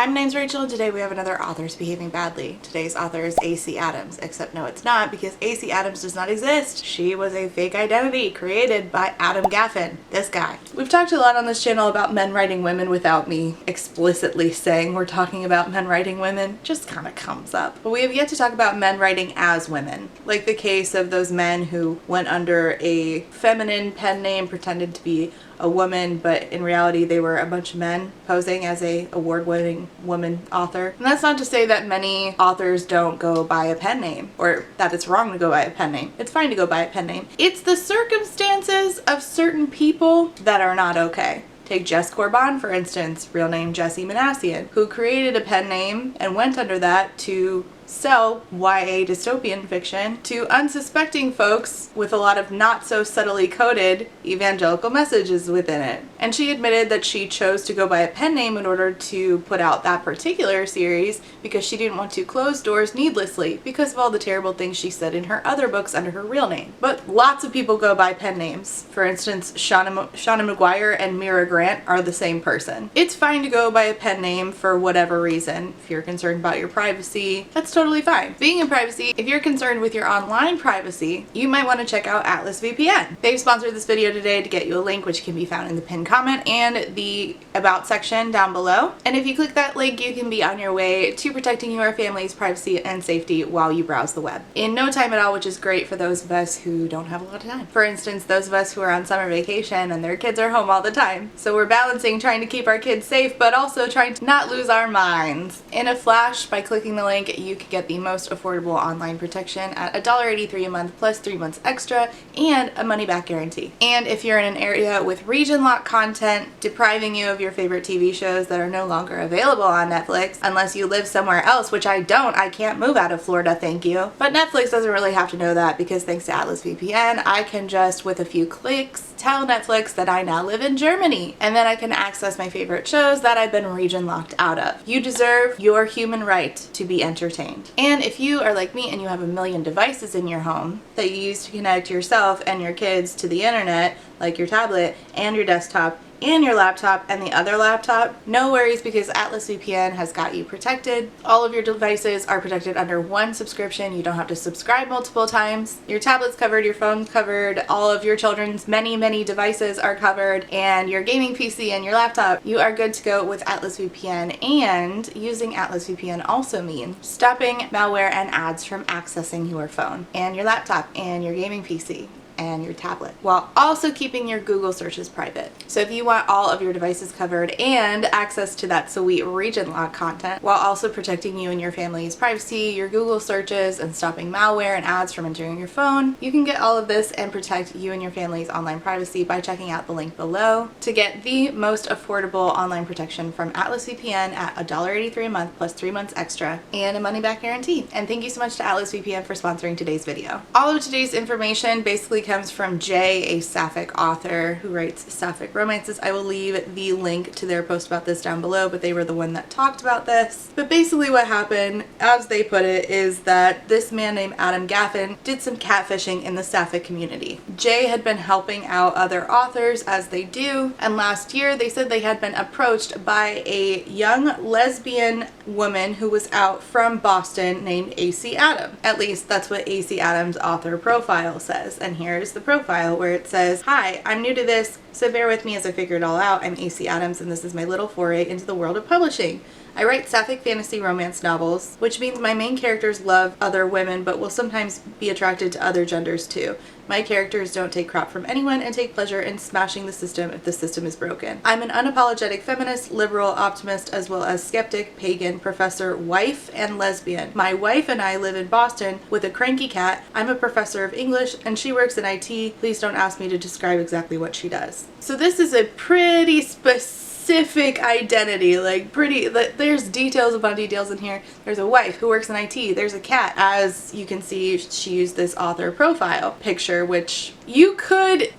Hi, my name's Rachel, and today we have another Authors Behaving Badly. Today's author is AC Adams, except no it's not, because AC Adams does not exist. She was a fake identity created by Adam Gaffen, this guy. We've talked a lot on this channel about men writing women without me explicitly saying we're talking about men writing women. Just kind of comes up. But we have yet to talk about men writing as women, like the case of those men who went under a feminine pen name, pretended to be a woman, but in reality they were a bunch of men posing as a award-winning woman author. And that's not to say that many authors don't go by a pen name, or that it's wrong to go by a pen name. It's fine to go by a pen name. It's the circumstances of certain people that are not okay. Take Jess Corbin, for instance, real name Jesse Manassian, who created a pen name and went under that to sell YA dystopian fiction to unsuspecting folks with a lot of not so subtly coded evangelical messages within it. And she admitted that she chose to go by a pen name in order to put out that particular series because she didn't want to close doors needlessly because of all the terrible things she said in her other books under her real name. But lots of people go by pen names. For instance, Shauna McGuire and Mira Grant are the same person. It's fine to go by a pen name for whatever reason. If you're concerned about your privacy, that's totally fine. Speaking of privacy, if you're concerned with your online privacy, you might want to check out Atlas VPN. They've sponsored this video today to get you a link which can be found in the pinned comment and the about section down below. And if you click that link, you can be on your way to protecting your family's privacy and safety while you browse the web. In no time at all, which is great for those of us who don't have a lot of time. For instance, those of us who are on summer vacation and their kids are home all the time. So we're balancing trying to keep our kids safe, but also trying to not lose our minds. In a flash, by clicking the link, you can get the most affordable online protection at $1.83 a month plus 3 months extra and a money-back guarantee. And if you're in an area with region lock content depriving you of your favorite TV shows that are no longer available on Netflix, unless you live somewhere else, which I don't, I can't move out of Florida, thank you. But Netflix doesn't really have to know that because thanks to Atlas VPN, I can just, with a few clicks, tell Netflix that I now live in Germany, and then I can access my favorite shows that I've been region locked out of. You deserve your human right to be entertained. And if you are like me and you have a million devices in your home that you use to connect yourself and your kids to the internet, like your tablet and your desktop and your laptop and the other laptop, no worries because Atlas VPN has got you protected. All of your devices are protected under one subscription. You don't have to subscribe multiple times. Your tablet's covered, your phone's covered, all of your children's many devices are covered, and your gaming PC and your laptop, you are good to go with Atlas VPN. And using Atlas VPN also means stopping malware and ads from accessing your phone and your laptop and your gaming PC and your tablet, while also keeping your Google searches private. So if you want all of your devices covered and access to that sweet region lock content, while also protecting you and your family's privacy, your Google searches, and stopping malware and ads from entering your phone, you can get all of this and protect you and your family's online privacy by checking out the link below to get the most affordable online protection from Atlas VPN at $1.83 a month plus 3 months extra and a money-back guarantee. And thank you so much to Atlas VPN for sponsoring today's video. All of today's information basically comes from Jay, a sapphic author who writes sapphic romances. I will leave the link to their post about this down below, but they were the one that talked about this. But basically what happened, as they put it, is that this man named Adam Gaffen did some catfishing in the sapphic community. Jay had been helping out other authors as they do, and last year they said they had been approached by a young lesbian woman who was out from Boston named AC Adams. At least that's what AC Adams' author profile says, and here's the profile where it says, "Hi, I'm new to this, so bear with me as I figure it all out. I'm AC Adams and this is my little foray into the world of publishing. I write sapphic fantasy romance novels, which means my main characters love other women but will sometimes be attracted to other genders too. My characters don't take crap from anyone and take pleasure in smashing the system if the system is broken. I'm an unapologetic feminist, liberal, optimist, as well as skeptic, pagan, professor, wife, and lesbian. My wife and I live in Boston with a cranky cat. I'm a professor of English and she works in IT. Please don't ask me to describe exactly what she does." So this is a pretty specific identity, like there's details upon details in here. There's a wife who works in IT, there's a cat. As you can see, she used this author profile picture, which you could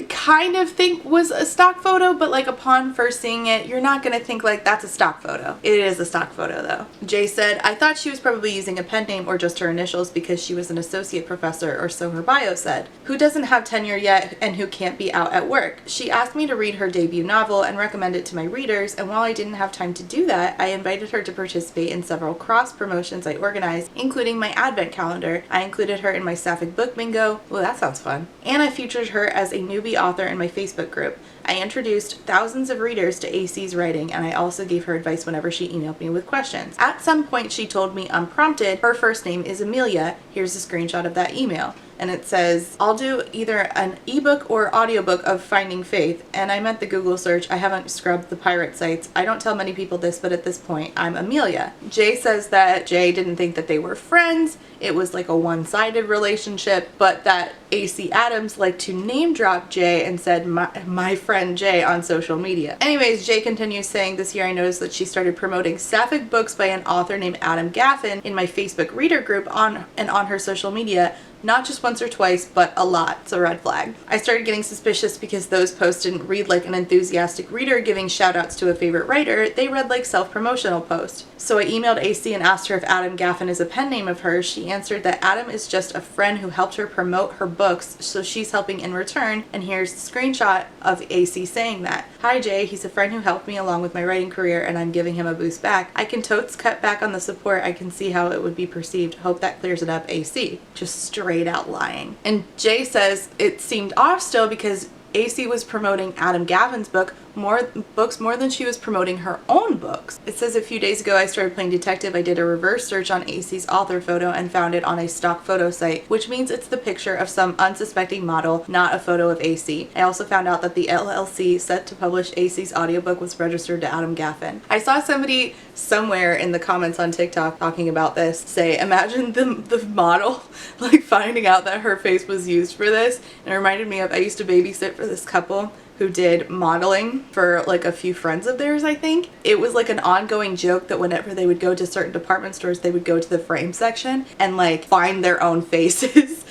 kind of think was a stock photo, but like upon first seeing it, you're not gonna think like that's a stock photo. It is a stock photo though. Jay said, "I thought she was probably using a pen name or just her initials because she was an associate professor, or so her bio said, who doesn't have tenure yet and who can't be out at work. She asked me to read her debut novel and recommend it to my my readers, and while I didn't have time to do that, I invited her to participate in several cross promotions I organized, including my advent calendar. I included her in my Sapphic book bingo. Well, that sounds fun. And I featured her as a newbie author in my Facebook group. I introduced thousands of readers to AC's writing, and I also gave her advice whenever she emailed me with questions. At some point, she told me unprompted her first name is Amelia. Here's a screenshot of that email. And it says, I'll do either an ebook or audiobook of Finding Faith. And I meant the Google search. I haven't scrubbed the pirate sites. I don't tell many people this, but at this point, I'm Amelia. Jay says that Jay didn't think that they were friends. It was like a one-sided relationship, but that AC Adams liked to name drop Jay and said, my friend Jay on social media. Anyways, Jay continues saying, this year I noticed that she started promoting Sapphic books by an author named Adam Gaffen in my Facebook reader group on her social media. Not just once or twice, but a lot. It's a red flag. I started getting suspicious because those posts didn't read like an enthusiastic reader giving shout outs to a favorite writer. They read like self-promotional posts. So I emailed AC and asked her if Adam Gaffen is a pen name of hers. She answered that Adam is just a friend who helped her promote her books, so she's helping in return. And here's the screenshot of AC saying that. Hi Jay, he's a friend who helped me along with my writing career and I'm giving him a boost back. I can totes cut back on the support. I can see how it would be perceived. Hope that clears it up, AC. Just straight out lying. And Jay says it seemed off still because AC was promoting Adam Gaffen's books more than she was promoting her own books. It says a few days ago I started playing detective. I did a reverse search on AC's author photo and found it on a stock photo site, which means it's the picture of some unsuspecting model, not a photo of AC. I also found out that the LLC set to publish AC's audiobook was registered to Adam Gaffen. I saw somebody somewhere in the comments on TikTok talking about this say, imagine the model like finding out that her face was used for this. And it reminded me of, I used to babysit for this couple who did modeling for like a few friends of theirs, I think. It was like an ongoing joke that whenever they would go to certain department stores, they would go to the frame section and like find their own faces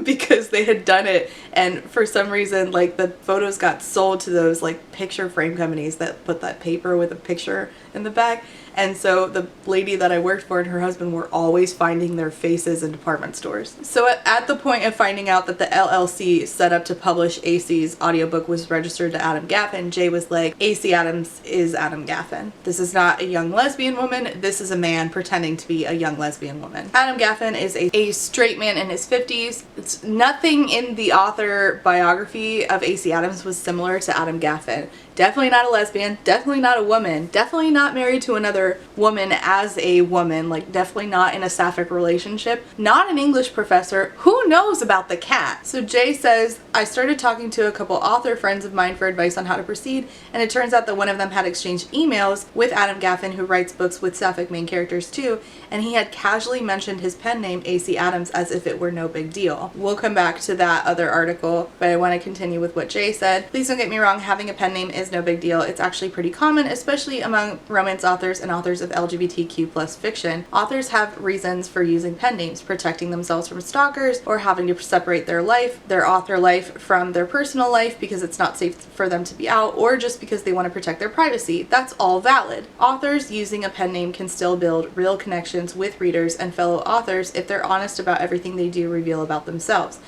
because they had done it. And for some reason, like the photos got sold to those like picture frame companies that put that paper with a picture in the back. And so the lady that I worked for and her husband were always finding their faces in department stores. So at the point of finding out that the LLC set up to publish AC's audiobook was registered to Adam Gaffen, Jay was like, AC Adams is Adam Gaffen. This is not a young lesbian woman. This is a man pretending to be a young lesbian woman. Adam Gaffen is a straight man in his 50s. It's nothing in the author biography of AC Adams was similar to Adam Gaffen. Definitely not a lesbian, definitely not a woman, definitely not married to another woman as a woman, like definitely not in a sapphic relationship, not an English professor. Who knows about the cat? So Jay says, I started talking to a couple author friends of mine for advice on how to proceed, and it turns out that one of them had exchanged emails with Adam Gaffen, who writes books with sapphic main characters too, and he had casually mentioned his pen name AC Adams as if it were no big deal. We'll come back to that other article, but I want to continue with what Jay said. Please don't get me wrong, having a pen name is no big deal. It's actually pretty common, especially among romance authors and authors of LGBTQ plus fiction. Authors have reasons for using pen names, protecting themselves from stalkers or having to separate their author life from their personal life because it's not safe for them to be out, or just because they want to protect their privacy. That's all valid. Authors using a pen name can still build real connections with readers and fellow authors if they're honest about everything they do reveal about themselves.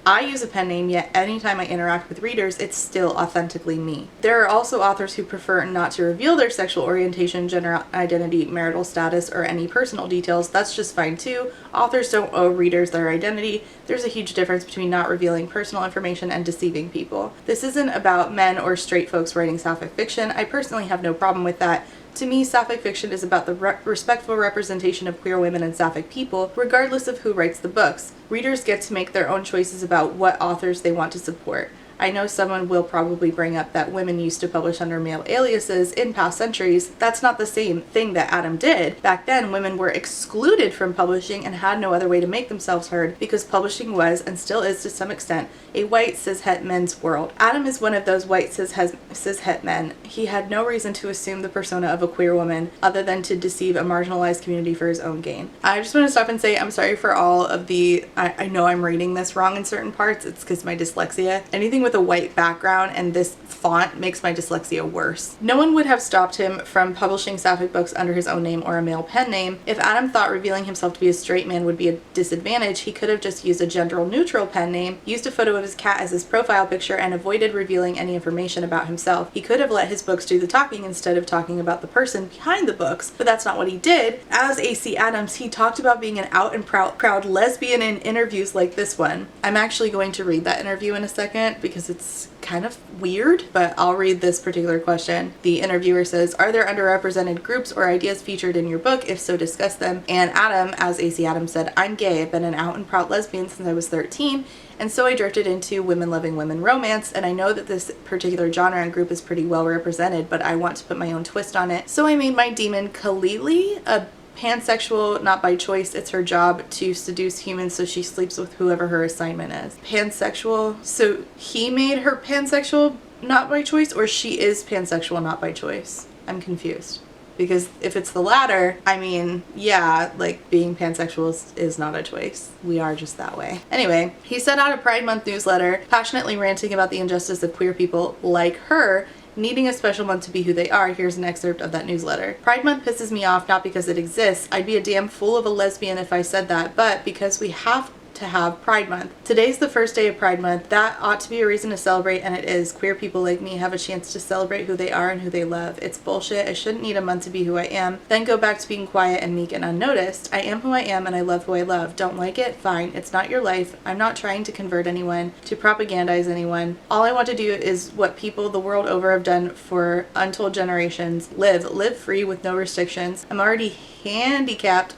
I use a pen name, yet anytime I interact with readers, it's still authentically me. There are also authors who prefer not to reveal their sexual orientation, gender identity, marital status, or any personal details. That's just fine too. Authors don't owe readers their identity. There's a huge difference between not revealing personal information and deceiving people. This isn't about men or straight folks writing sapphic fiction. I personally have no problem with that. To me, sapphic fiction is about the respectful representation of queer women and sapphic people, regardless of who writes the books. Readers get to make their own choices about what authors they want to support. I know someone will probably bring up that women used to publish under male aliases in past centuries. That's not the same thing that Adam did. Back then, women were excluded from publishing and had no other way to make themselves heard because publishing was, and still is to some extent, a white cishet men's world. Adam is one of those white cishet men. He had no reason to assume the persona of a queer woman other than to deceive a marginalized community for his own gain. I just want to stop and say I'm sorry for all of the, I know I'm reading this wrong in certain parts. It's because my dyslexia. Anything with a white background and this font makes my dyslexia worse. No one would have stopped him from publishing sapphic books under his own name or a male pen name. If Adam thought revealing himself to be a straight man would be a disadvantage, he could have just used a gender-neutral pen name, used a photo of his cat as his profile picture, and avoided revealing any information about himself. He could have let his books do the talking instead of talking about the person behind the books, but that's not what he did. As AC Adams, he talked about being an out and proud lesbian in interviews like this one. I'm actually going to read that interview in a second because it's kind of weird, but I'll read this particular question. The interviewer says, "Are there underrepresented groups or ideas featured in your book? If so, discuss them." And Adam, as AC Adams, said, "I'm gay. I've been an out and proud lesbian since I was 13. And so I drifted into women loving women romance, and I know that this particular genre and group is pretty well represented, but I want to put my own twist on it. So I made my demon Kalili a pansexual, not by choice. It's her job to seduce humans, so she sleeps with whoever her assignment is." Pansexual. So he made her pansexual, not by choice, or she is pansexual, not by choice? I'm confused. Because if it's the latter, I mean, yeah, like being pansexual is not a choice. We are just that way. Anyway, he sent out a Pride Month newsletter, passionately ranting about the injustice of queer people like her needing a special month to be who they are. Here's an excerpt of that newsletter. "Pride Month pisses me off not because it exists. I'd be a damn fool of a lesbian if I said that, but because we have to have Pride Month. Today's the first day of Pride Month. That ought to be a reason to celebrate, and it is. Queer people like me have a chance to celebrate who they are and who they love. It's bullshit. I shouldn't need a month to be who I am, then go back to being quiet and meek and unnoticed. I am who I am and I love who I love. Don't like it? Fine. It's not your life. I'm not trying to convert anyone, to propagandize anyone. All I want to do is what people the world over have done for untold generations. Live free with no restrictions. I'm already handicapped."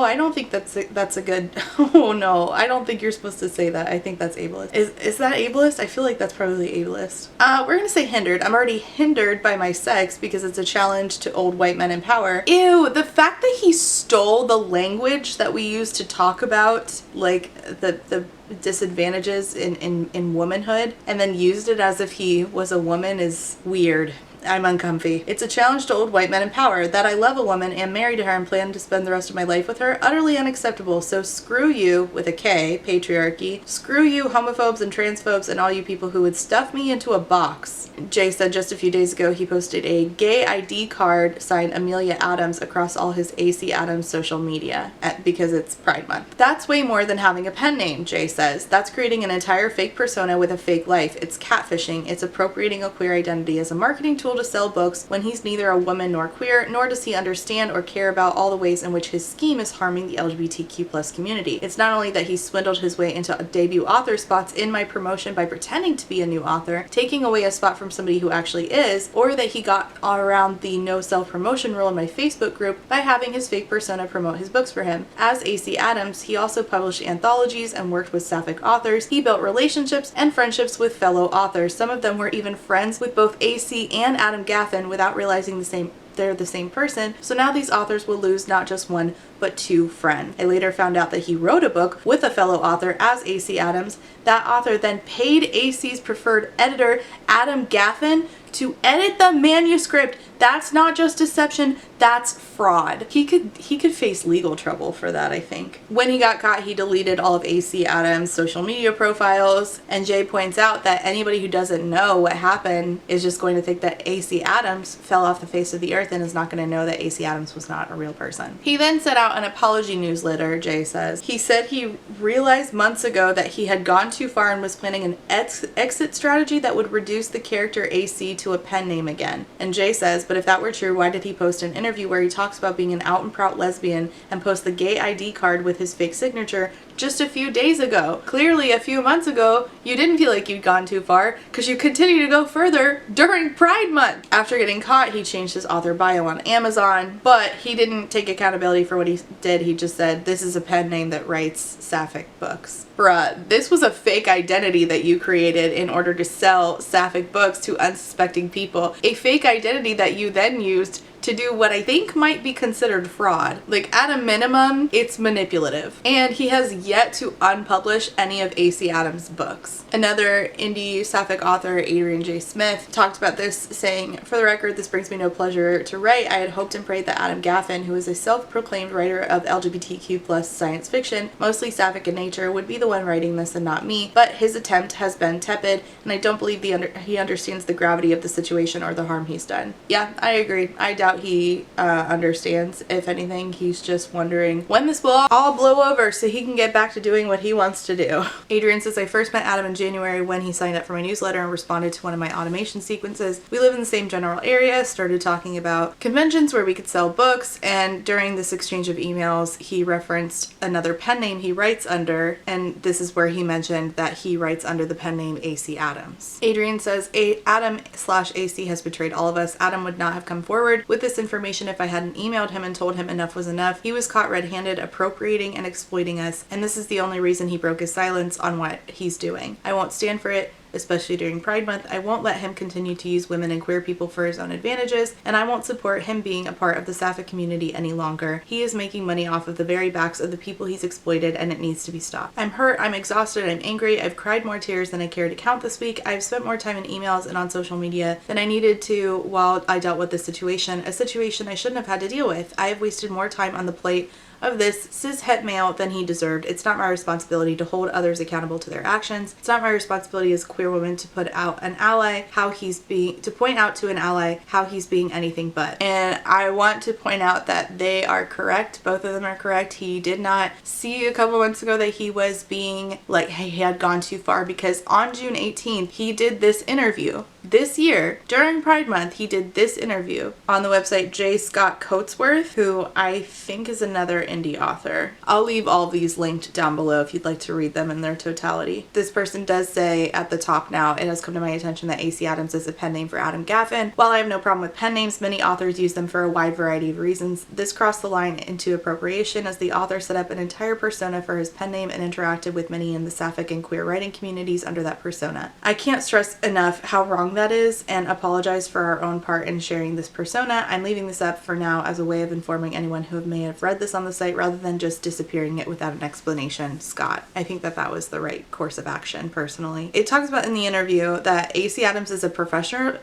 I don't think that's a good. Oh no, I don't think you're supposed to say that. I think that's ableist. Is that ableist? I feel like that's probably ableist. We're gonna say hindered. I'm already hindered by my sex because it's a challenge to old white men in power. Ew, the fact that he stole the language that we use to talk about like the disadvantages in womanhood and then used it as if he was a woman is weird. I'm uncomfy. "It's a challenge to old white men in power. That I love a woman, am married to her, and plan to spend the rest of my life with her. Utterly unacceptable. So screw you," with a K, patriarchy. "Screw you, homophobes and transphobes, and all you people who would stuff me into a box." Jay said just a few days ago he posted a gay ID card signed Amelia Adams across all his AC Adams social media because it's Pride Month. "That's way more than having a pen name," Jay says. "That's creating an entire fake persona with a fake life. It's catfishing. It's appropriating a queer identity as a marketing tool to sell books when he's neither a woman nor queer, nor does he understand or care about all the ways in which his scheme is harming the LGBTQ+ community. It's not only that he swindled his way into debut author spots in my promotion by pretending to be a new author, taking away a spot from somebody who actually is, or that he got around the no self-promotion rule in my Facebook group by having his fake persona promote his books for him. As AC Adams, he also published anthologies and worked with sapphic authors. He built relationships and friendships with fellow authors. Some of them were even friends with both AC and Adam Gaffen without realizing they're the same person, so now these authors will lose not just one, but two friends. I later found out that he wrote a book with a fellow author as AC Adams. That author then paid AC's preferred editor, Adam Gaffen, to edit the manuscript. That's not just deception, that's fraud. He could face legal trouble for that, I think. When he got caught, he deleted all of AC Adams' social media profiles, and Jay points out that anybody who doesn't know what happened is just going to think that AC Adams fell off the face of the earth and is not going to know that AC Adams was not a real person. He then sent out an apology newsletter, Jay says. He said he realized months ago that he had gone too far and was planning an exit strategy that would reduce the character AC to a pen name again. And Jay says, but if that were true, why did he post an interview where he talks about being an out and proud lesbian and post the gay ID card with his fake signature just a few days ago? Clearly a few months ago you didn't feel like you'd gone too far because you continue to go further during Pride Month. After getting caught, he changed his author bio on Amazon, but he didn't take accountability for what he did. He just said, this is a pen name that writes sapphic books. Bruh, this was a fake identity that you created in order to sell sapphic books to unsuspecting people. A fake identity that you then used to do what I think might be considered fraud. Like, at a minimum, it's manipulative. And he has yet to unpublish any of AC Adams' books. Another indie sapphic author, Adrian J. Smith, talked about this, saying, "For the record, this brings me no pleasure to write. I had hoped and prayed that Adam Gaffen, who is a self-proclaimed writer of LGBTQ plus science fiction, mostly sapphic in nature, would be the one writing this and not me, but his attempt has been tepid, and I don't believe he understands the gravity of the situation or the harm he's done." Yeah, I agree. I doubt he understands. If anything, he's just wondering when this will all blow over so he can get back to doing what he wants to do. Adrian says, "I first met Adam in January when he signed up for my newsletter and responded to one of my automation sequences. We live in the same general area, started talking about conventions where we could sell books, and during this exchange of emails, he referenced another pen name he writes under, and this is where he mentioned that he writes under the pen name AC Adams." Adrian says, Adam/AC has betrayed all of us. Adam would not have come forward with this information if I hadn't emailed him and told him enough was enough. He was caught red-handed appropriating and exploiting us, and this is the only reason he broke his silence on what he's doing. I won't stand for it, especially during Pride Month. I won't let him continue to use women and queer people for his own advantages, and I won't support him being a part of the sapphic community any longer. He is making money off of the very backs of the people he's exploited, and it needs to be stopped. I'm hurt, I'm exhausted, I'm angry, I've cried more tears than I care to count this week. I've spent more time in emails and on social media than I needed to while I dealt with this situation, a situation I shouldn't have had to deal with. I have wasted more time on the plate of this cis-het male than he deserved. It's not my responsibility to hold others accountable to their actions. It's not my responsibility as a queer woman to point out to an ally how he's being anything but. And I want to point out that they are correct. Both of them are correct. He did not see a couple months ago that he was being like, he had gone too far, because on June 18th, he did this interview. This year, during Pride Month, he did this interview on the website J. Scott Coatsworth, who I think is another indie author. I'll leave all of these linked down below if you'd like to read them in their totality. This person does say at the top now, "It has come to my attention that AC Adams is a pen name for Adam Gaffen. While I have no problem with pen names, many authors use them for a wide variety of reasons. This crossed the line into appropriation as the author set up an entire persona for his pen name and interacted with many in the sapphic and queer writing communities under that persona. I can't stress enough how wrong that is and apologize for our own part in sharing this persona. I'm leaving this up for now as a way of informing anyone who may have read this on the site rather than just disappearing it without an explanation. Scott." I think that that was the right course of action, personally. It talks about in the interview that AC Adams is a professor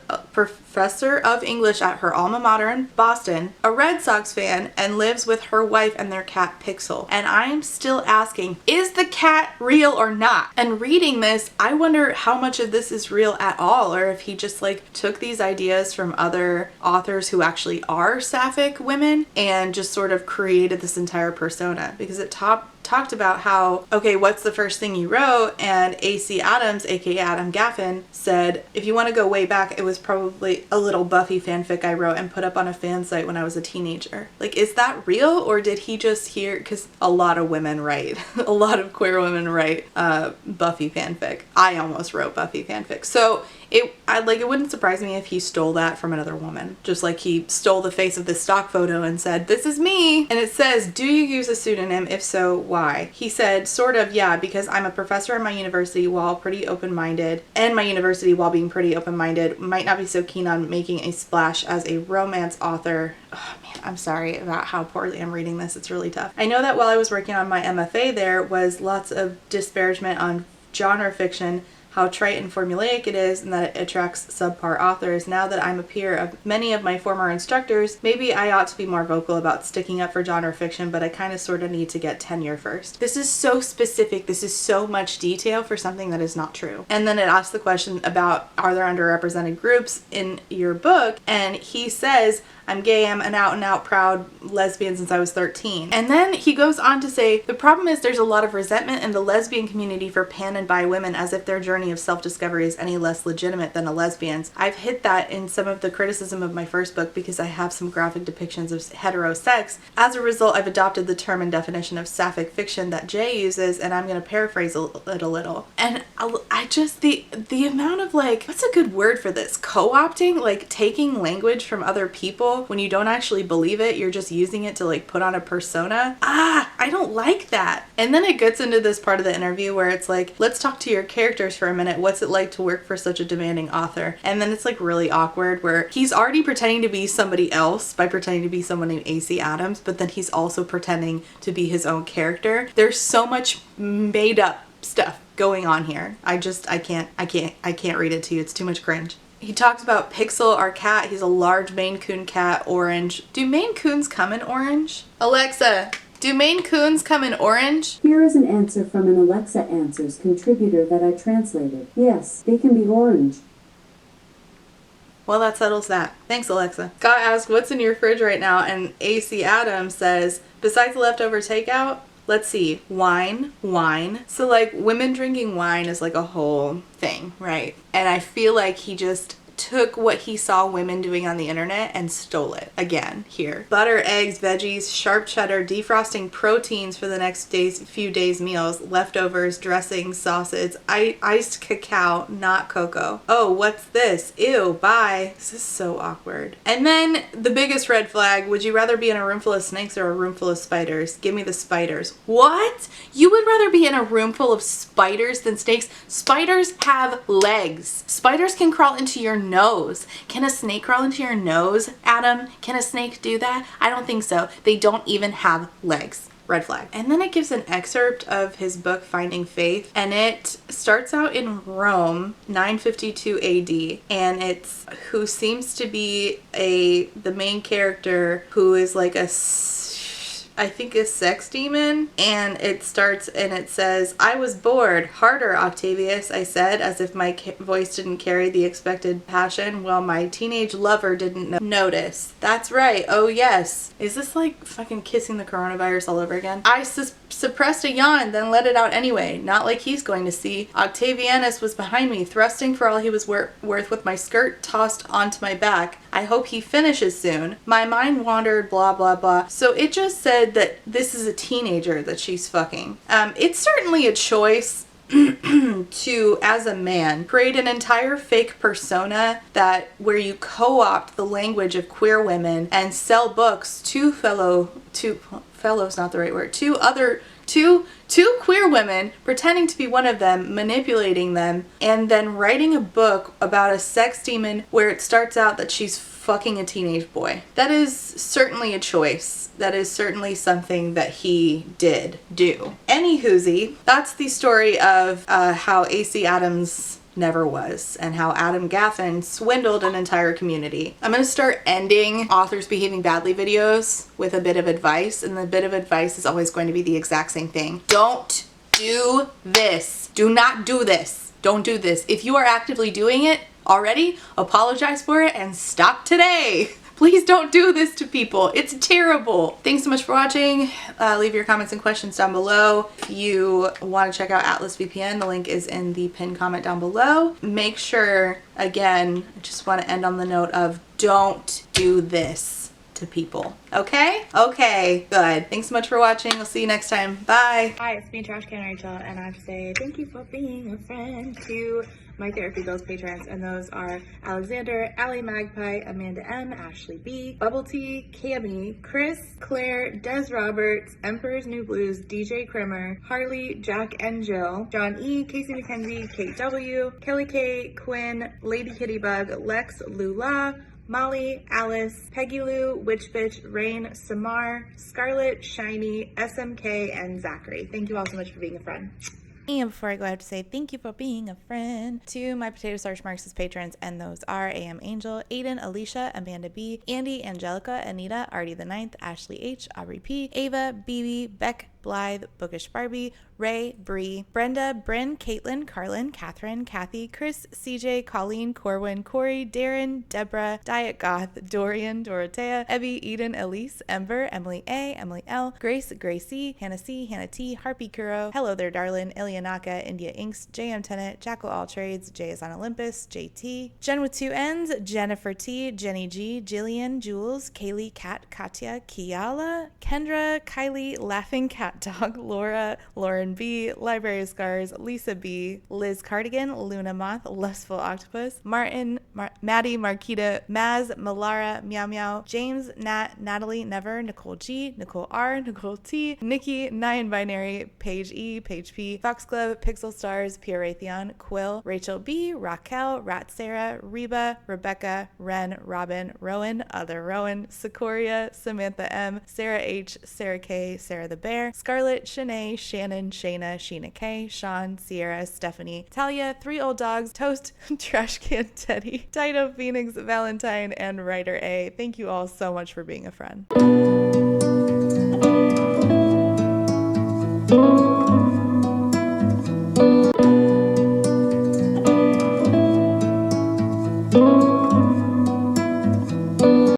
of English at her alma mater in Boston, a Red Sox fan, and lives with her wife and their cat Pixel. And I'm still asking, is the cat real or not? And reading this, I wonder how much of this is real at all, or if he just like took these ideas from other authors who actually are sapphic women and just sort of created this entire persona, because it talked about how, okay, what's the first thing you wrote? And AC Adams, aka Adam Gaffen, said, if you want to go way back, it was probably a little Buffy fanfic I wrote and put up on a fan site when I was a teenager. Like, is that real, or did he just hear, because a lot of women write, a lot of queer women write Buffy fanfic. I almost wrote Buffy fanfic. So it wouldn't surprise me if he stole that from another woman. Just like he stole the face of this stock photo and said, "This is me." And it says, "Do you use a pseudonym? If so, why?" He said, "Sort of, yeah, because I'm a professor at my university while pretty open-minded, and my university, while being pretty open-minded, might not be so keen on making a splash as a romance author." Oh man, I'm sorry about how poorly I'm reading this. It's really tough. "I know that while I was working on my MFA, there was lots of disparagement on genre fiction, how trite and formulaic it is, and that it attracts subpar authors. Now that I'm a peer of many of my former instructors, maybe I ought to be more vocal about sticking up for genre fiction, but I kind of sort of need to get tenure first." This is so specific. This is so much detail for something that is not true. And then it asks the question about, are there underrepresented groups in your book? And he says, "I'm gay, I'm an out and out proud lesbian since I was 13. And then he goes on to say, "The problem is there's a lot of resentment in the lesbian community for pan and bi women, as if their journey of self-discovery is any less legitimate than a lesbian's. I've hit that in some of the criticism of my first book because I have some graphic depictions of heterosex. As a result, I've adopted the term and definition of sapphic fiction that Jay uses, and I'm going to paraphrase it a little." And I just, the amount of like, what's a good word for this? Co-opting, like taking language from other people info when you don't actually believe it. You're just using it to like put on a persona. I don't like that. And then it gets into this part of the interview where it's like, let's talk to your characters for a minute. What's it like to work for such a demanding author? And then it's like really awkward where he's already pretending to be somebody else by pretending to be someone named AC Adams, but then he's also pretending to be his own character. There's so much made up stuff going on here. I can't read it to you. It's too much cringe. He talks about Pixel, our cat. He's a large Maine Coon cat, orange. Do Maine Coons come in orange? Alexa, do Maine Coons come in orange? Here is an answer from an Alexa Answers contributor that I translated. Yes, they can be orange. Well, that settles that. Thanks, Alexa. Scott asked, what's in your fridge right now? And AC Adams says, besides the leftover takeout, let's see, wine. So like women drinking wine is like a whole thing, right? And I feel like he just took what he saw women doing on the internet and stole it again here. Butter, eggs, veggies, sharp cheddar, defrosting proteins for the next few days meals, leftovers, dressings, sauces, iced cacao, not cocoa. Oh, what's this? Ew, bye. This is so awkward. And then the biggest red flag, would you rather be in a room full of snakes or a room full of spiders? Give me the spiders. What? You would rather be in a room full of spiders than snakes? Spiders have legs. Spiders can crawl into your nose. Can a snake crawl into your nose, Adam? Can a snake do that? I don't think so. They don't even have legs. Red flag. And then it gives an excerpt of his book Finding Faith, and it starts out in Rome 952 AD, and it's who seems to be the main character who is like I think a sex demon, and it starts and it says, I was bored. Harder, Octavius, I said, as if my voice didn't carry the expected passion. Well, my teenage lover didn't notice. That's right. Oh, yes. Is this like fucking kissing the coronavirus all over again? I suppressed a yawn, then let it out anyway. Not like he's going to see. Octavianus was behind me, thrusting for all he was worth with my skirt tossed onto my back. I hope he finishes soon. My mind wandered, blah, blah, blah. So it just said that this is a teenager that she's fucking. It's certainly a choice to, as a man, create an entire fake persona where you co-opt the language of queer women and sell books to two queer women, pretending to be one of them, manipulating them, and then writing a book about a sex demon where it starts out that she's fucking a teenage boy. That is certainly a choice. That is certainly something that he did do. Anywhoosie, that's the story of how AC Adams never was, and how Adam Gaffen swindled an entire community. I'm gonna start ending authors behaving badly videos with a bit of advice, and the bit of advice is always going to be the exact same thing. Don't do this. Do not do this. Don't do this. If you are actively doing it already, apologize for it and stop today. Please don't do this to people. It's terrible. Thanks so much for watching. Leave your comments and questions down below. If you want to check out Atlas VPN, the link is in the pinned comment down below. Make sure, again, I just want to end on the note of don't do this to people. Okay? Okay, good. Thanks so much for watching. I'll see you next time. Bye. Hi, it's me, Trash Can Rachel, and I have to say thank you for being a friend to my Therapy Bills patrons, and those are Alexander, Allie Magpie, Amanda M, Ashley B, Bubble Tea, Cami, Chris, Claire, Des Roberts, Emperor's New Blues, DJ Krimmer, Harley, Jack and Jill, John E, Casey McKenzie, Kate W, Kelly K, Quinn, Lady Kittybug, Lex, Lula, Molly, Alice, Peggy Lou, Witch Bitch, Rain, Samar, Scarlett, Shiny, SMK, and Zachary. Thank you all so much for being a friend. And before I go, I have to say thank you for being a friend to my Potato Starch Marxist patrons, and those are AM Angel, Aiden, Alicia, Amanda B, Andy, Angelica, Anita, Artie the Ninth, Ashley H, Aubrey P, Ava, BB, Beck, Blythe, Bookish Barbie, Ray, Bree, Brenda, Bryn, Caitlin, Carlin, Catherine, Kathy, Chris, CJ, Colleen, Corwin, Corey, Darren, Deborah, Diet Goth, Dorian, Dorothea, Ebby, Eden, Elise, Ember, Emily A, Emily L, Grace, Gracie, Hannah C, Hannah T, Harpy Kuro, Hello There Darlin, Ilianaka, India Inks, JM Tennant, Jackal All Trades, Jay is on Olympus, JT, Jen with two N's, Jennifer T, Jenny G, Jillian, Jules, Kaylee, Kat, Katya, Kiala, Kendra, Kylie, Laughing Cat Matt Dog, Laura, Lauren B, Library of Scars, Lisa B, Liz Cardigan, Luna Moth, Lustful Octopus, Martin, Maddie, Marquita, Maz, Malara, Meow Meow, James, Nat, Natalie, Never, Nicole G, Nicole R, Nicole T, Nikki, Nyan Binary, Paige E, Paige P, Foxglove, Pixel Stars, Pierre Raytheon, Quill, Rachel B, Raquel, Rat Sarah, Reba, Rebecca, Ren, Robin, Rowan, Other Rowan, Sequoia, Samantha M, Sarah H, Sarah K, Sarah the Bear, Scarlett, Shanae, Shannon, Shayna, Sheena K, Sean, Sierra, Stephanie, Talia, Three Old Dogs, Toast, Trash Can Teddy, Tito, Phoenix, Valentine, and Writer A. Thank you all so much for being a friend.